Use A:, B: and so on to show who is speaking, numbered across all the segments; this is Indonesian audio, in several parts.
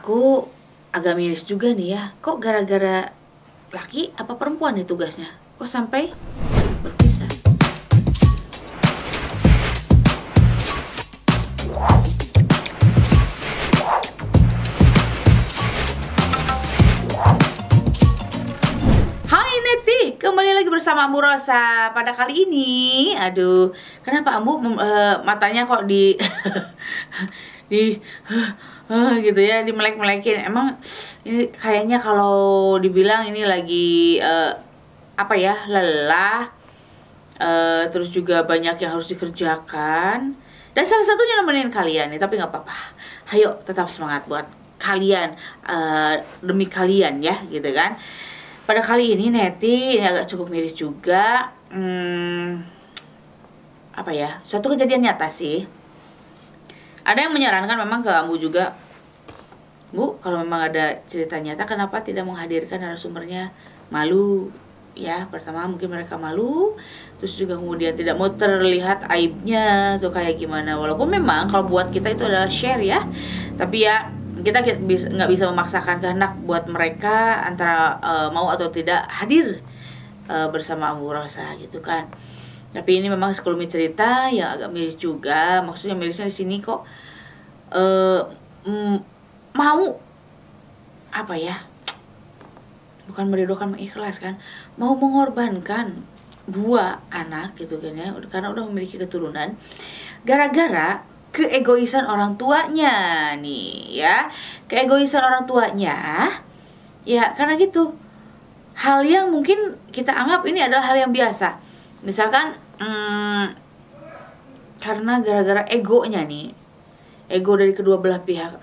A: aku agak miris juga nih ya. Kok gara-gara laki apa perempuan nih tugasnya? Kok sampai berpisah? Hai Neti, kembali lagi bersama Ambu Rosa. Pada kali ini, aduh, kenapa Ambu matanya kok di di gitu ya, dimelek-melekin. Emang ini kayaknya kalau dibilang ini lagi apa ya, lelah, terus juga banyak yang harus dikerjakan, dan salah satunya nemenin kalian nih. Tapi nggak apa-apa, ayo tetap semangat buat kalian, demi kalian ya, gitu kan. Pada kali ini Neti ini agak cukup miris juga. Apa ya, suatu kejadian nyata sih. Ada yang menyarankan memang ke Ambu juga, Bu, kalau memang ada cerita nyata, kenapa tidak menghadirkan narasumbernya? Malu ya, pertama mungkin mereka malu, terus juga kemudian tidak mau terlihat aibnya tuh kayak gimana. Walaupun memang kalau buat kita itu adalah share ya, tapi ya kita nggak bisa memaksakan kehendak buat mereka antara mau atau tidak hadir bersama Ambu Rosa gitu kan. Tapi ini memang sekelumit cerita yang agak miris juga. Maksudnya mirisnya di sini kok mau apa ya? Bukan meridokan, mengikhlaskan, mau mengorbankan dua anak gitu kan ya, karena udah memiliki keturunan, gara-gara keegoisan orang tuanya nih ya. Keegoisan orang tuanya ya, karena gitu. Hal yang mungkin kita anggap ini adalah hal yang biasa. Misalkan karena gara-gara egonya nih, ego dari kedua belah pihak,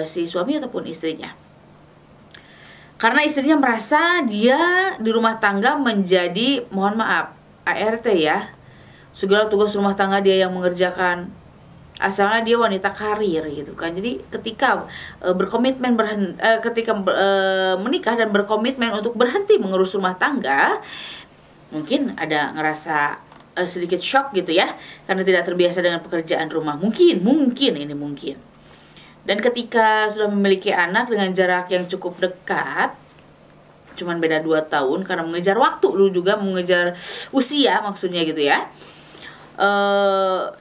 A: si suami ataupun istrinya. Karena istrinya merasa dia di rumah tangga menjadi, mohon maaf, ART ya, segala tugas rumah tangga dia yang mengerjakan, asalnya dia wanita karir gitu kan. Jadi ketika berkomitmen menikah dan berkomitmen untuk berhenti mengurus rumah tangga, mungkin ada ngerasa sedikit shock gitu ya, karena tidak terbiasa dengan pekerjaan rumah. Mungkin ini mungkin. Dan ketika sudah memiliki anak dengan jarak yang cukup dekat, cuman beda 2 tahun, karena mengejar waktu dulu juga, mengejar usia maksudnya gitu ya.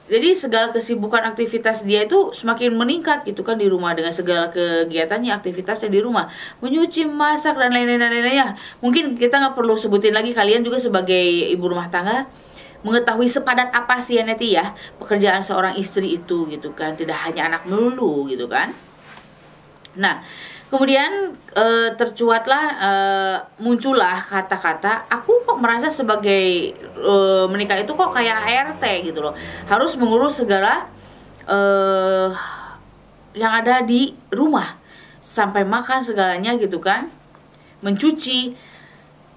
A: Jadi segala kesibukan aktivitas dia itu semakin meningkat gitu kan di rumah, dengan segala kegiatannya, aktivitasnya di rumah, menyuci, masak, dan lain-lainnya. Mungkin kita nggak perlu sebutin lagi, kalian juga sebagai ibu rumah tangga mengetahui sepadat apa sih ya Neti ya pekerjaan seorang istri itu gitu kan, tidak hanya anak melulu gitu kan. Nah kemudian muncullah kata-kata, aku kok merasa sebagai menikah itu kok kayak ART gitu loh, harus mengurus segala yang ada di rumah, sampai makan segalanya gitu kan, mencuci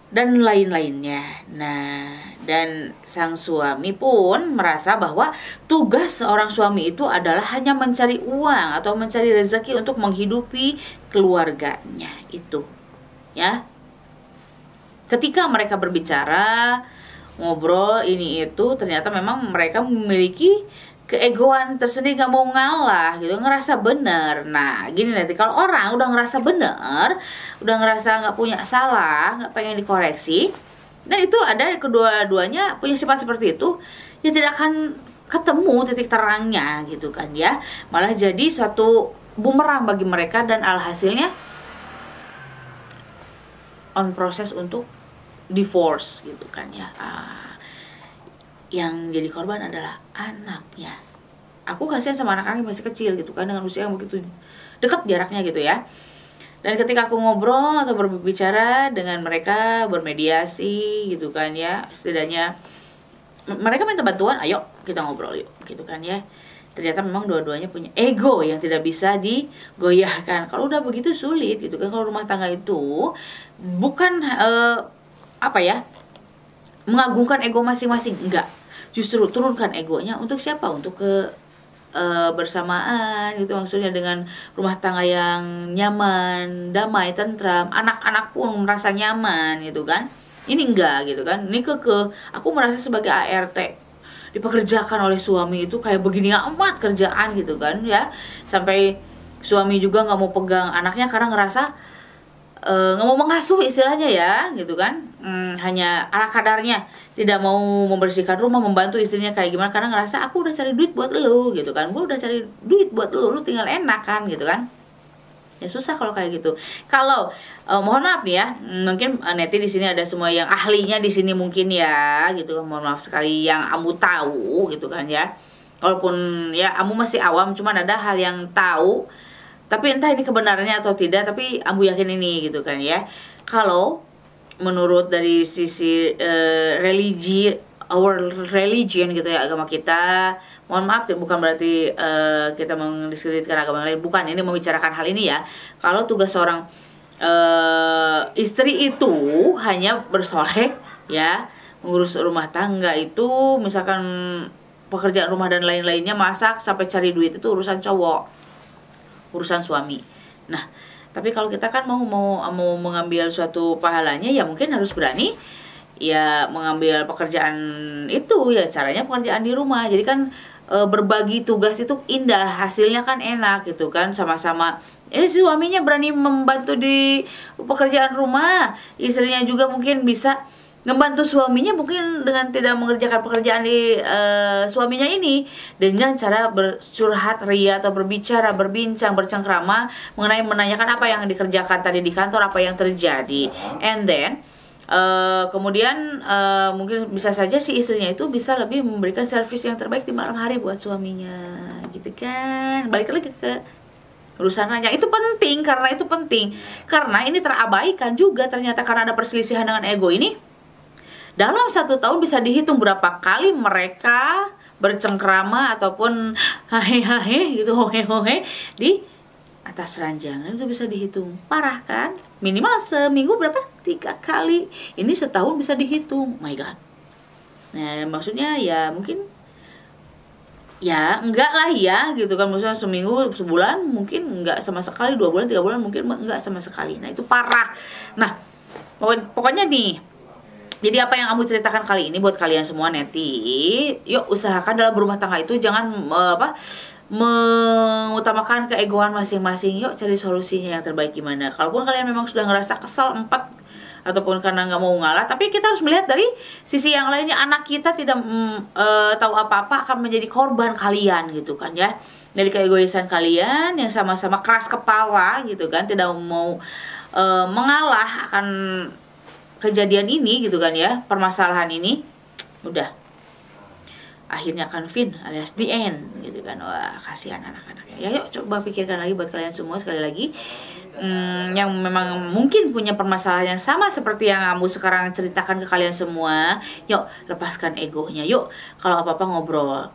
A: dan lain-lainnya. Nah, dan sang suami pun merasa bahwa tugas seorang suami itu adalah hanya mencari uang atau mencari rezeki untuk menghidupi keluarganya itu ya. Ketika mereka berbicara, ngobrol ini itu, ternyata memang mereka memiliki keegoan tersendiri, gak mau ngalah gitu, ngerasa bener. Nah gini nanti, kalau orang udah ngerasa bener, udah ngerasa gak punya salah, gak pengen dikoreksi, dan itu ada kedua-duanya punya sifat seperti itu, ya tidak akan ketemu titik terangnya gitu kan ya. Malah jadi suatu bumerang bagi mereka, dan alhasilnya on proses untuk divorce gitu kan ya. Yang jadi korban adalah anaknya. Aku kasihan sama anak-anak yang masih kecil gitu kan, dengan usia yang begitu dekat jaraknya gitu ya. Dan ketika aku ngobrol atau berbicara dengan mereka, bermediasi gitu kan ya, setidaknya mereka minta bantuan, ayo kita ngobrol yuk gitu kan ya. Ternyata memang dua-duanya punya ego yang tidak bisa digoyahkan. Kalau udah begitu sulit gitu kan. Kalau rumah tangga itu bukan mengagungkan ego masing-masing, enggak. Justru turunkan egonya untuk siapa? Untuk bersamaan gitu, maksudnya dengan rumah tangga yang nyaman, damai, tentram, anak-anak pun merasa nyaman gitu kan. Ini enggak gitu kan. Ini aku merasa sebagai ART dipekerjakan oleh suami itu kayak begini amat kerjaan gitu kan ya, sampai Suami juga nggak mau pegang anaknya karena ngerasa nggak mau mengasuh istilahnya ya, gitu kan. Hanya ala kadarnya, tidak mau membersihkan rumah, membantu istrinya kayak gimana karena ngerasa aku udah cari duit buat lu, gitu kan. Gue udah cari duit buat lu tinggal enak kan, gitu kan. Ya susah kalau kayak gitu. Kalau mohon maaf nih ya, mungkin Neti di sini ada semua yang ahlinya di sini mungkin ya, gitu kan. Mohon maaf sekali yang Ambu tahu, gitu kan ya. Walaupun ya Ambu masih awam, cuman ada hal yang tahu. Tapi entah ini kebenarannya atau tidak, tapi Ambu yakin ini, gitu kan ya. Kalau menurut dari sisi religi, our religion gitu ya, agama kita, mohon maaf bukan berarti kita mendiskreditkan agama lain, bukan, ini membicarakan hal ini ya. Kalau tugas seorang istri itu hanya bersoleh ya, mengurus rumah tangga itu, misalkan pekerjaan rumah dan lain-lainnya, masak sampai cari duit itu urusan cowok, urusan suami. Nah, tapi kalau kita kan mau mengambil suatu pahalanya, ya mungkin harus berani ya mengambil pekerjaan itu, ya caranya pekerjaan di rumah. Jadi kan berbagi tugas itu indah, hasilnya kan enak gitu kan, sama-sama suaminya berani membantu di pekerjaan rumah, istrinya juga mungkin bisa ngebantu suaminya mungkin dengan tidak mengerjakan pekerjaan di suaminya ini, dengan cara bercurhat ria atau berbincang, bercengkrama mengenai menanyakan apa yang dikerjakan tadi di kantor, apa yang terjadi, and then kemudian mungkin bisa saja si istrinya itu bisa lebih memberikan servis yang terbaik di malam hari buat suaminya, gitu kan. Balik lagi ke urusan nanya, itu penting, karena ini terabaikan juga ternyata, karena ada perselisihan dengan ego ini. Dalam 1 tahun bisa dihitung berapa kali mereka bercengkrama ataupun hahe gitu, hohe di atas ranjang. Itu bisa dihitung. Parah kan? Minimal seminggu berapa? 3 kali. Ini setahun bisa dihitung. My God. Nah, maksudnya ya mungkin ya enggak lah ya, gitu kan. Maksudnya seminggu, sebulan mungkin enggak sama sekali, 2 bulan, 3 bulan mungkin enggak sama sekali. Nah, itu parah. Nah, pokoknya nih, jadi apa yang Ambu ceritakan kali ini buat kalian semua Neti, yuk usahakan dalam berumah tangga itu jangan mengutamakan keegoan masing-masing. Yuk cari solusinya yang terbaik gimana. Kalaupun kalian memang sudah ngerasa kesal ataupun karena nggak mau ngalah, tapi kita harus melihat dari sisi yang lainnya. Anak kita tidak tahu apa-apa akan menjadi korban kalian, gitu kan ya, dari keegoisan kalian yang sama-sama keras kepala, gitu kan, tidak mau mengalah akan kejadian ini, gitu kan ya, permasalahan ini. Udah akhirnya kan fin alias the end, gitu kan. Wah, kasihan anak-anaknya ya. Yuk coba pikirkan lagi buat kalian semua, sekali lagi yang memang mungkin punya permasalahan yang sama seperti yang Ambu sekarang ceritakan ke kalian semua. Yuk lepaskan egonya, yuk kalau apa-apa ngobrol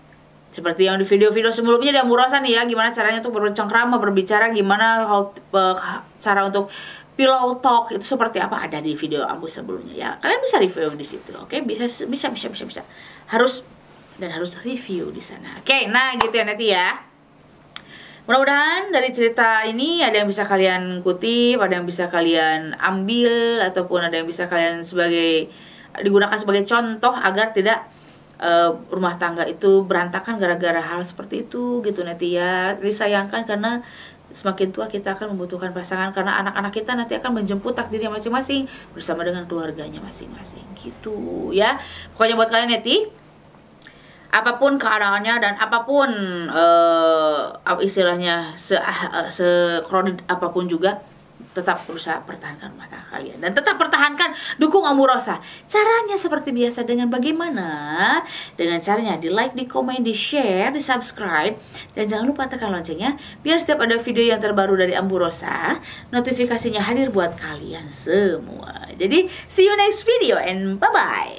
A: seperti yang di video-video sebelumnya di Ambu Rosa nih ya, gimana caranya untuk bercengkrama, berbicara, gimana cara untuk pillow talk itu seperti apa, ada di video Ambu sebelumnya ya. Kalian bisa review di situ. Oke, bisa harus review di sana. Oke, nah gitu ya Neti ya. Mudah-mudahan dari cerita ini ada yang bisa kalian kutip, ada yang bisa kalian ambil, ataupun ada yang bisa kalian digunakan sebagai contoh agar tidak rumah tangga itu berantakan gara-gara hal seperti itu, gitu Neti ya. Disayangkan karena semakin tua kita akan membutuhkan pasangan, karena anak-anak kita nanti akan menjemput takdirnya masing-masing bersama dengan keluarganya masing-masing, gitu ya. Pokoknya buat kalian Neti, apapun keadaannya dan apapun istilahnya sekrodit apapun juga, tetap berusaha pertahankan rumah tangga kalian, dan tetap pertahankan dukung Ambu Rosa. Caranya seperti biasa, dengan bagaimana? Dengan caranya di like, di komen, di share, di subscribe, dan jangan lupa tekan loncengnya biar setiap ada video yang terbaru dari Ambu Rosa notifikasinya hadir buat kalian semua. Jadi see you next video and bye bye.